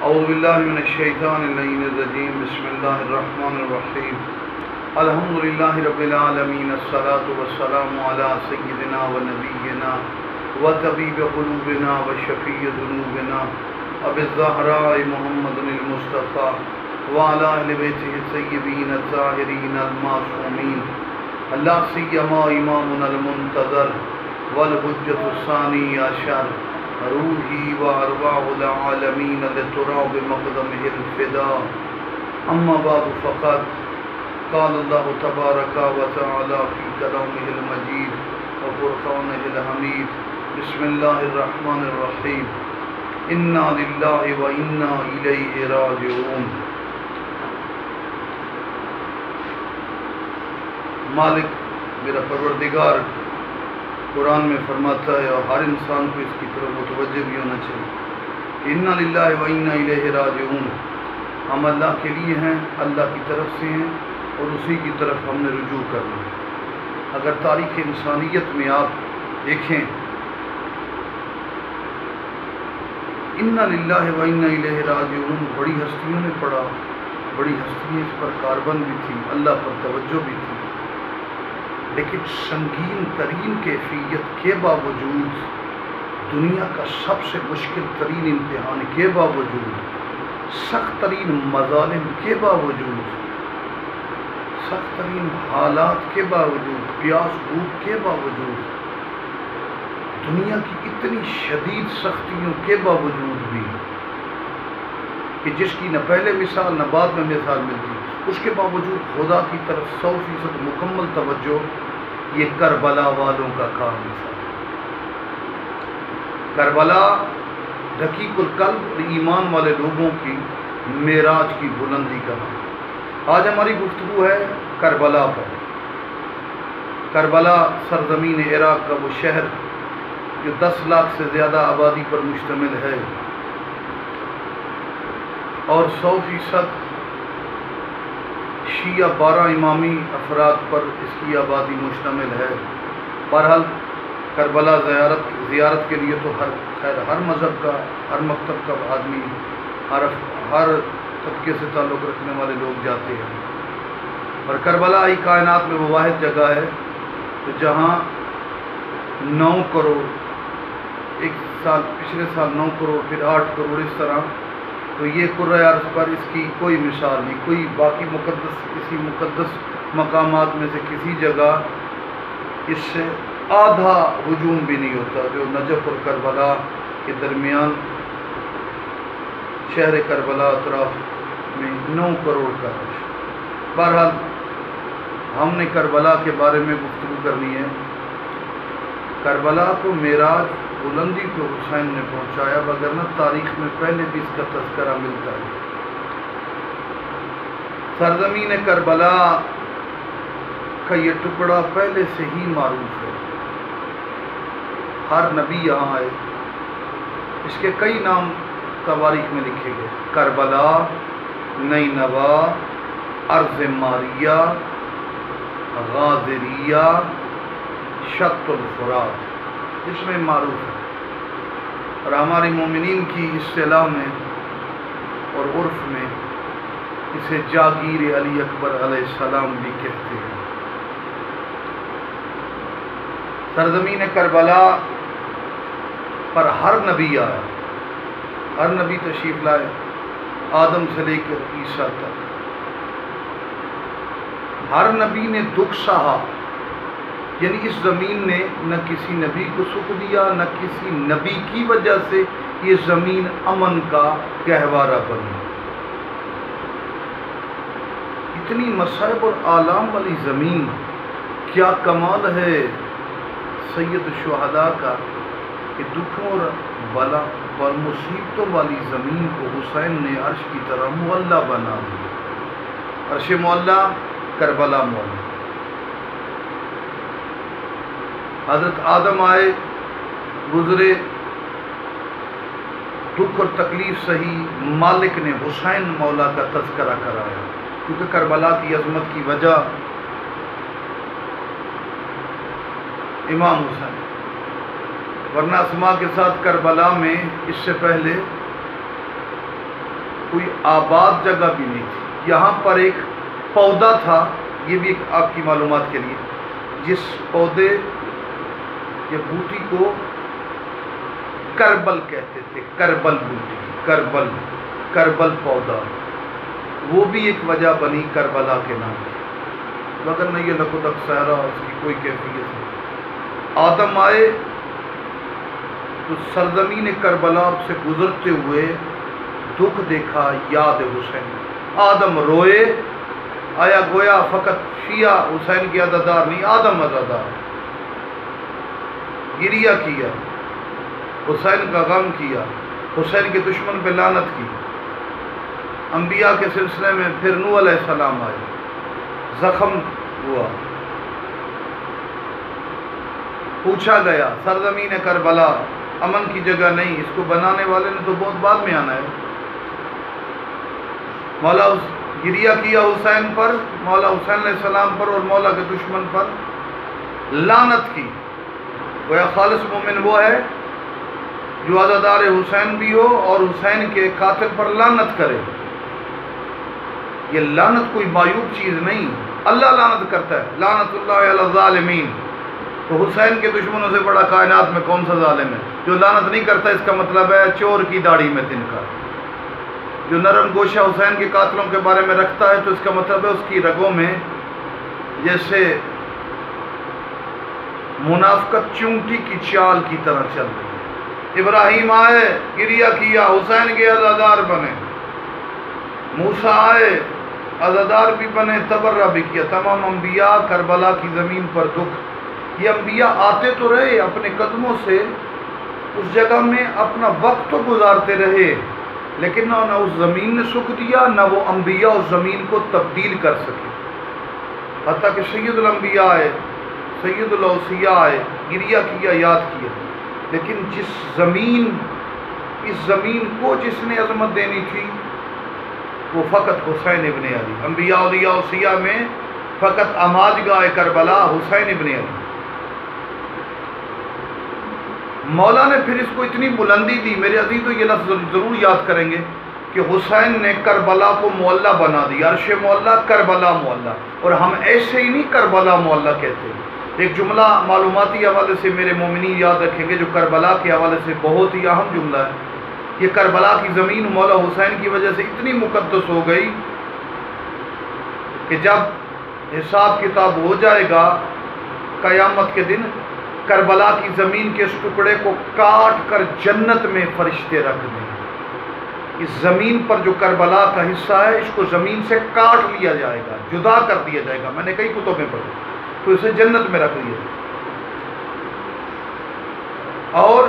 اعوذ باللہ من الشیطان اللعین الرجیم بسم اللہ الرحمن الرحیم الحمدللہ رب العالمین الصلاة والسلام علی سیدنا و نبینا و طبیب قلوبنا و شفیع ذنوبنا ابی الزہراء محمد المصطفیٰ وعلی اہل بیتہ الطیبین الطاہرین المعصومین اللہ سیما امامنا المنتظر والحجۃ الثانی عشر روحی و ارواح العالمین لتراب مقدمہ الفداء اما بعد فقط قال اللہ تبارک و تعالی فی کلامہ المجید و فرقانہ الحمید بسم اللہ الرحمن الرحیم انا للہ و انا الیہ راجعون۔ مالک میرا پروردگار قرآن میں فرماتا ہے اور ہر انسان کو اس کی طرف متوجہ بھی ہونا چاہیے، انا للہ و انا الیہ راجعون، ہم اللہ کے لیے ہیں، اللہ کی طرف سے ہیں اور اسی کی طرف ہم نے رجوع کرنا ہے۔ اگر تاریخ انسانیت میں آپ دیکھیں، انا للہ و انا الیہ راجعون بڑی ہستیوں نے پڑھا، بڑی ہستیاں اس پر کاربند بھی تھی، اللہ پر توجہ بھی تھی، لیکن سنگین ترین کیفیت کے باوجود، دنیا کا سب سے مشکل ترین امتحان کے باوجود، سخت ترین مظالم کے باوجود، سخت ترین حالات کے باوجود، پیاس بھوک کے باوجود، دنیا کی اتنی شدید سختیوں کے باوجود بھی کہ جس کی نہ پہلے مثال نہ بعد میں مثال ملتی، اس کے باوجود خدا کی طرف 100% مکمل توجہ، یہ کربلا والوں کا کام تھا۔ کربلا رقیق القلب اور ایمان والے لوگوں کی معراج کی بلندی کا نام۔ آج ہماری گفتگو ہے کربلا پر۔ کربلا سرزمین عراق کا وہ شہر جو 10 لاکھ سے زیادہ آبادی پر مشتمل ہے اور 100% شیعہ 12 امامی افراد پر اس کی آبادی مشتمل ہے۔ بہرحال کربلا زیارت کے لیے تو ہر مذہب کا، ہر مکتب کا آدمی، ہر طبقے سے تعلق رکھنے والے لوگ جاتے ہیں، اور کربلا ہی کائنات میں وہ واحد جگہ ہے جہاں 9 کروڑ، پچھلے سال 9 کروڑ، پھر 8 کروڑ، اس طرح، تو یہ کرۂ ارض پر اس کی کوئی مثال نہیں، کوئی باقی کسی مقدس مقامات میں سے کسی جگہ اس سے آدھا ہجوم بھی نہیں ہوتا جو نجف اور کربلا کے درمیان شہر کربلا اطراف میں 9 کروڑ کا ہے۔ بہرحال ہم نے کربلا کے بارے میں گفتگو کرنی ہے۔ کربلا کو معراج بلندی کو حسین نے پہنچایا، وگرنہ تاریخ میں پہلے بھی اس کا تذکرہ ملتا ہے۔ سرزمین کربلا کا یہ ٹکڑا پہلے سے ہی معروف ہے، ہر نبی یہاں آئے، اس کے کئی نام تواریخ میں لکھے گئے: کربلا، نینوا، ارض ماریہ، غادریہ، شط الفرات، اس میں معروف ہے، اور ہمارے مومنین کی اصطلاح میں اور عرف میں اسے جاگیر علی اکبر علیہ السلام بھی کہتے ہیں۔ سرزمین کربلا پر ہر نبی آیا، ہر نبی تشریف لائے، آدم سے لے کر عیسیٰ تک۔ ہر نبی نے دکھ سہا، یعنی اس زمین نے نہ کسی نبی کو سکھ دیا، نہ کسی نبی کی وجہ سے یہ زمین امن کا گہوارہ بنی۔ اتنی مصائب اور آلام والی زمین، کیا کمال ہے سید الشہداء کا کہ دکھوں اور بلا اور مصیبتوں والی زمین کو حسین نے عرش کی طرح معلّہ بنا دیا۔ عرش معلّہ، کربلا معلّہ۔ حضرت آدم آئے، گزرے، دکھ اور تکلیف سہی، مالک نے حسین مولا کا تذکرہ کرایا، کیونکہ کربلا کی عظمت کی وجہ امام حسین، ورنہ اسماء کے ساتھ کربلا میں اس سے پہلے کوئی آباد جگہ بھی نہیں تھی. یہاں پر ایک پودا تھا، یہ بھی ایک آپ کی معلومات کے لیے، جس پودے یا بوٹی کو کربل کہتے تھے. کربل بوٹی، کربل پودا، وہ بھی ایک وجہ بنی کربلا کے نام کی. مگر نہیں یہ لقدق صحرا، اس کی کوئی کیفیت نہیں. آدم آئے تو سرزمین کربلا سے گزرتے ہوئے دکھ دیکھا، یاد حسین. آدم روئے، آیا گویا فقط شیعہ حسین کی عزادار نہیں، آدم عزادار. گریہ کیا، حسین کا غم کیا، حسین کے دشمن پہ لعنت کی. انبیاء کے سلسلے میں پھر نوح علیہ السلام آئے، زخم ہوا. پوچھا گیا سرزمین کربلا امن کی جگہ نہیں، اس کو بنانے والے نے تو بہت بعد میں آنا ہے. مولا گریہ کیا حسین پر، مولا حسین علیہ السلام پر اور مولا کے دشمن پر لعنت کی. گویا خالص مومن وہ ہے جو عزادار حسین بھی ہو اور حسین کے قاتل پر لعنت کرے. یہ لعنت کوئی معیوب چیز نہیں، اللہ لعنت کرتا ہے. لعنت اللہ علی الظالمین. تو حسین کے دشمنوں سے بڑا کائنات میں کون سا ظالم ہے؟ جو لعنت نہیں کرتا اس کا مطلب ہے چور کی داڑھی میں تنکا. جو نرم گوشہ حسین کے قاتلوں کے بارے میں رکھتا ہے تو اس کا مطلب ہے اس کی رگوں میں جیسے منافقت چونٹی کی چال کی طرح چل رہی ہے. ابراہیم آئے، گریہ کیا، حسین کے عزادار بنے. موسیٰ آئے، عزادار بھی بنے، تبرہ بھی کیا. تمام انبیاء کربلا کی زمین پر دکھ. یہ انبیاء آتے تو رہے، اپنے قدموں سے اس جگہ میں اپنا وقت تو گزارتے رہے، لیکن نہ اس زمین نے سکھ دیا، نہ وہ انبیاء اس زمین کو تبدیل کر سکے. حتیٰ کہ سید الانبیاء آئے، سید الاوصیاء آئے، گریہ کیا، یاد کیا. لیکن جس زمین، اس زمین کو جس نے عظمت دینی تھی وہ فقط حسین ابن علی. انبیاء اولیاء اوصیاء میں فقط اماج گاہ کربلا حسین ابن علی. مولا نے پھر اس کو اتنی بلندی دی، میرے عزیزو یہ لفظ ضرور یاد کریں گے کہ حسین نے کربلا کو معلّہ بنا دیا. عرش معلّہ، کربلا معلّہ. اور ہم ایسے ہی نہیں کربلا معلّہ کہتے. ایک جملہ معلوماتی حوالے سے میرے مومنین یاد رکھیں گے جو کربلا کے حوالے سے بہت ہی اہم جملہ ہے. یہ کربلا کی زمین مولا حسین کی وجہ سے اتنی مقدس ہو گئی کہ جب حساب کتاب ہو جائے گا قیامت کے دن، کربلا کی زمین کے اس ٹکڑے کو کاٹ کر جنت میں فرشتے رکھ دیں. اس زمین پر جو کربلا کا حصہ ہے اس کو زمین سے کاٹ لیا جائے گا، جدا کر دیا جائے گا. میں نے کئی کتب میں پڑھا، تو اسے جنت میں رکھ دیا. اور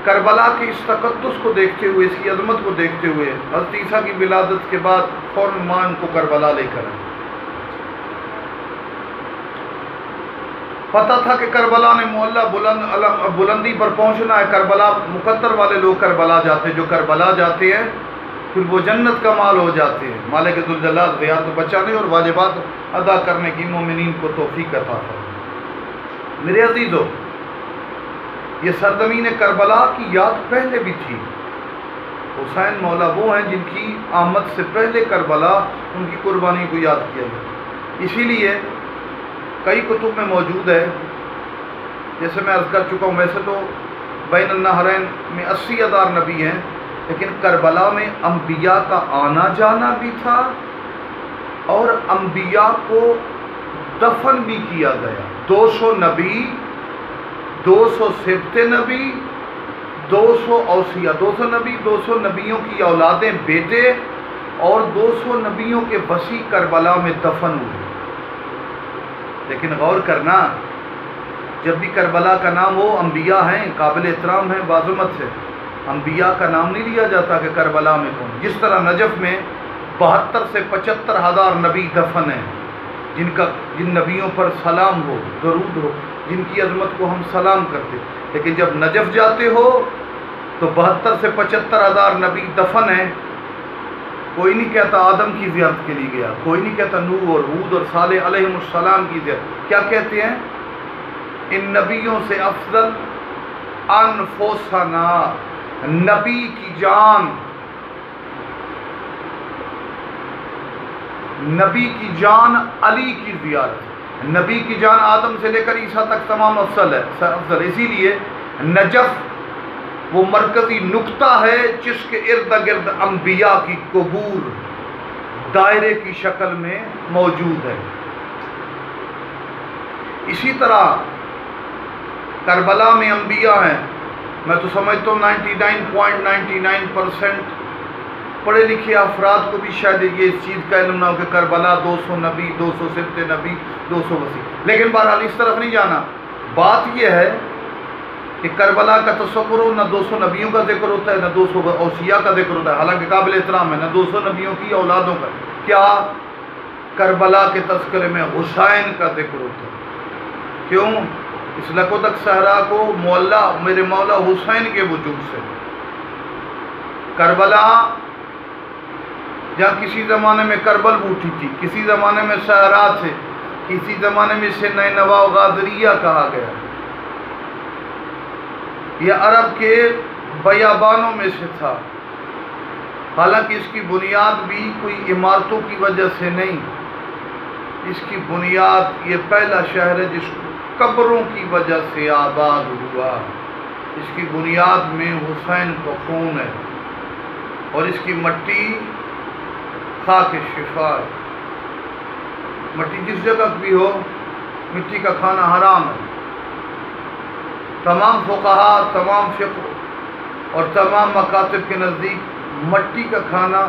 کربلا کی اس تقدس کو دیکھتے ہوئے، اس کی عظمت کو دیکھتے ہوئے، حضرت عیسیٰ کی ولادت کے بعد فوراً ماں کو کربلا لے کر آئے. پتہ تھا کہ کربلا نے معلّہ بلندی پر پہنچنا ہے. کربلا مقدر والے لوگ کربلا جاتے ہیں، جو کربلا جاتے ہیں پھر وہ جنت کا مال ہو جاتے ہیں. مالک ذوالجلال ریاض بچانے اور واجبات ادا کرنے کی مومنین کو توفیق عطا فرمائے. میرے عزیزو، یہ سرزمین کربلا کی یاد پہلے بھی تھی. حسین مولا وہ ہیں جن کی آمد سے پہلے کربلا، ان کی قربانی کو یاد کیا گیا. اسی لیے کئی کتب میں موجود ہے، جیسے میں عرض کر چکا ہوں، ویسے تو بین النہرین میں 80,000 نبی ہیں، لیکن کربلا میں انبیاء کا آنا جانا بھی تھا اور انبیاء کو دفن بھی کیا گیا. 200 نبی، 200 سبط نبی، 200 اوصیاء، 200 نبی، 200 نبیوں کی اولادیں بیٹے اور 200 نبیوں کے وصی کربلا میں دفن ہوئے. لیکن غور کرنا، جب بھی کربلا کا نام ہو، انبیاء ہیں، قابل احترام ہیں، بعظمت ہے، انبیاء کا نام نہیں لیا جاتا کہ کربلا میں کون. جس طرح نجف میں 72 سے 75,000 نبی دفن ہیں، جن نبیوں پر سلام ہو، درود ہو، جن کی عظمت کو ہم سلام کرتے. لیکن جب نجف جاتے ہو تو 72 سے 75,000 نبی دفن ہیں. کوئی نہیں کہتا آدم کی زیارت کے لیے گیا، کوئی نہیں کہتا نوح اور ہود اور صالح علیہ السلام کی زیارت. کیا کہتے ہیں؟ ان نبیوں سے افضل انفسنا، نبی کی جان، نبی کی جان علی کی زیارت، نبی کی جان آدم سے لے کر عیسیٰ تک تمام افضل ہے، اسی لیے نجف وہ مرکزی نقطہ ہے جس کے ارد گرد انبیاء کی قبور دائرے کی شکل میں موجود ہے۔ اسی طرح کربلا میں انبیاء ہیں، میں تو سمجھتا ہوں 99.99% پڑھے لکھے افراد کو بھی شاید یہ اس چیز کا علم نہ ہو کہ کربلا 200 نبی، 200 سبت نبی، 200 وسیع، لیکن بہرحال اس طرف نہیں جانا۔ بات یہ ہے کہ کربلا کا تصور ہو، نہ 200 نبیوں کا ذکر ہوتا ہے، نہ 200 اوصیاء کا ذکر ہوتا ہے، حالانکہ قابل احترام ہے، نہ 200 نبیوں کی اولادوں کا۔ کیا کربلا کے تذکرے میں حسین کا ذکر ہوتا ہے؟ کیوں؟ اس لکودک صحرا کو مولا میرے مولا حسین کے وجود سے، کربلا جہاں کسی زمانے میں کربل بوٹی تھی، کسی زمانے میں صحرا تھے، کسی زمانے میں اسے نینوا و غادریہ کہا گیا، یہ عرب کے بیابانوں میں سے تھا۔ حالانکہ اس کی بنیاد بھی کوئی عمارتوں کی وجہ سے نہیں، اس کی بنیاد یہ پہلا شہر ہے جس کو قبروں کی وجہ سے آباد ہوا۔ اس کی بنیاد میں حسین کا خون ہے اور اس کی مٹی خاک شفا ہے۔ مٹی جس جگہ بھی ہو، مٹی کا کھانا حرام ہے۔ تمام فقہا، تمام فقہ اور تمام مکاتب کے نزدیک مٹی کا کھانا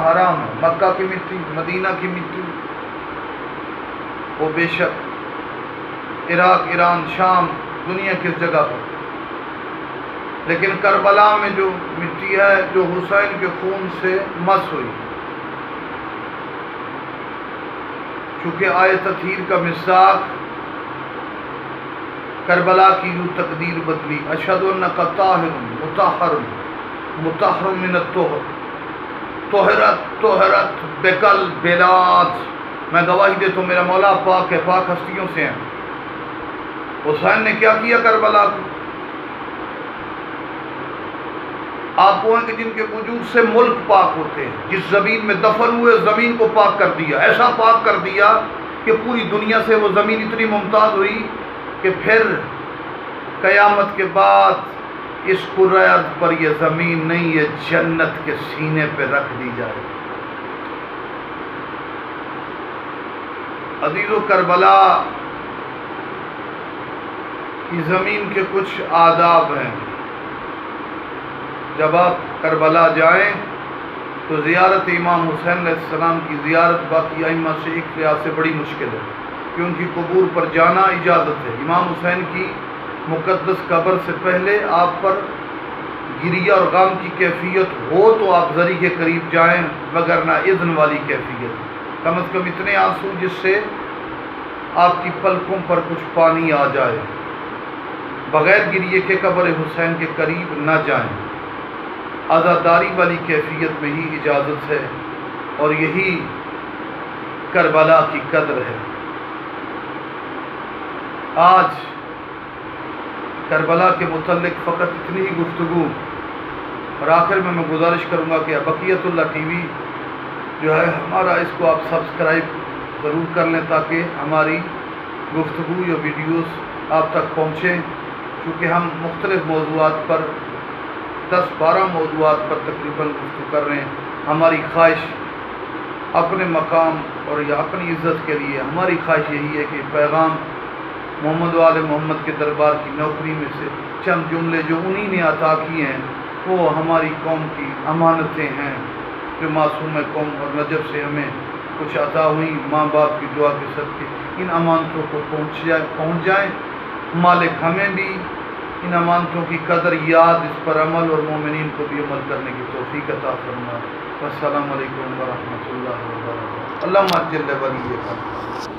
حرام ہے۔ مکہ کی مٹی، مدینہ کی مٹی، وہ بے شک عراق، ایران، شام، دنیا کس جگہ پر، لیکن کربلا میں جو مٹی ہے جو حسین کے خون سے مس ہوئی، چونکہ آیت تطہیر کا مصداق کربلا کی جو تقدیر بدلی، اشہد انک طاہر مطہر من الطہر، طہرت بکل بلاد، میں گواہی دیتا ہوں میرا مولا پاک ہے، پاک ہستیوں سے ہیں۔ حسین نے کیا کیا کربلا کو؟ آپ وہ ہیں کہ جن کے وجود سے ملک پاک ہوتے ہیں، جس زمین میں دفن ہوئے زمین کو پاک کر دیا، ایسا پاک کر دیا کہ پوری دنیا سے وہ زمین اتنی ممتاز ہوئی کہ پھر قیامت کے بعد اس کرۂ ارض پر یہ زمین نہیں، یہ جنت کے سینے پہ رکھ دی جائے۔ عزیزو، کربلا کی زمین کے کچھ آداب ہیں۔ جب آپ کربلا جائیں تو زیارت امام حسین علیہ السلام کی زیارت باقی ائمہ سے ایک لحاظ سے بڑی مشکل ہے، کہ ان کی قبور پر جانا اجازت ہے۔ امام حسین کی مقدس قبر سے پہلے آپ پر گریہ اور غم کی کیفیت ہو تو آپ ذریعہ کے قریب جائیں، وگرنہ اذن والی کیفیت، کم از کم اتنے آنسو جس سے آپ کی پلکوں پر کچھ پانی آ جائے، بغیر گریے کے قبر حسین کے قریب نہ جائیں۔ عزاداری والی کیفیت میں ہی اجازت ہے، اور یہی کربلا کی قدر ہے۔ آج کربلا کے متعلق فقط اتنی ہی گفتگو، اور آخر میں گزارش کروں گا کہ بقیت اللہ ٹی وی جو ہے ہمارا، اس کو آپ سبسکرائب ضرور کر لیں تاکہ ہماری گفتگو یا ویڈیوز آپ تک پہنچیں، چونکہ ہم مختلف موضوعات پر 10-12 موضوعات پر تقریباً گفتگو کر رہے ہیں۔ ہماری خواہش اپنے مقام اور یا اپنی عزت کے لیے ہماری خواہش یہی ہے کہ پیغام محمد و آل محمد کے دربار کی نوکری میں سے چند جملے جو انہی نے عطا کیے ہیں وہ ہماری قوم کی امانتیں ہیں، جو معصوم قوم اور نجف سے ہمیں کچھ عطا ہوئی، ماں باپ کی دعا کے صدقے ان امانتوں کو پہنچ جائیں۔ مالک ہمیں بھی ان امانتوں کی قدر یاد، اس پر عمل اور مومنین کو بھی عمل کرنے کی توفیق عطا فرمائے۔ السلام علیکم ورحمۃ اللہ وبرکاتہ۔ اللہم اجل ولیک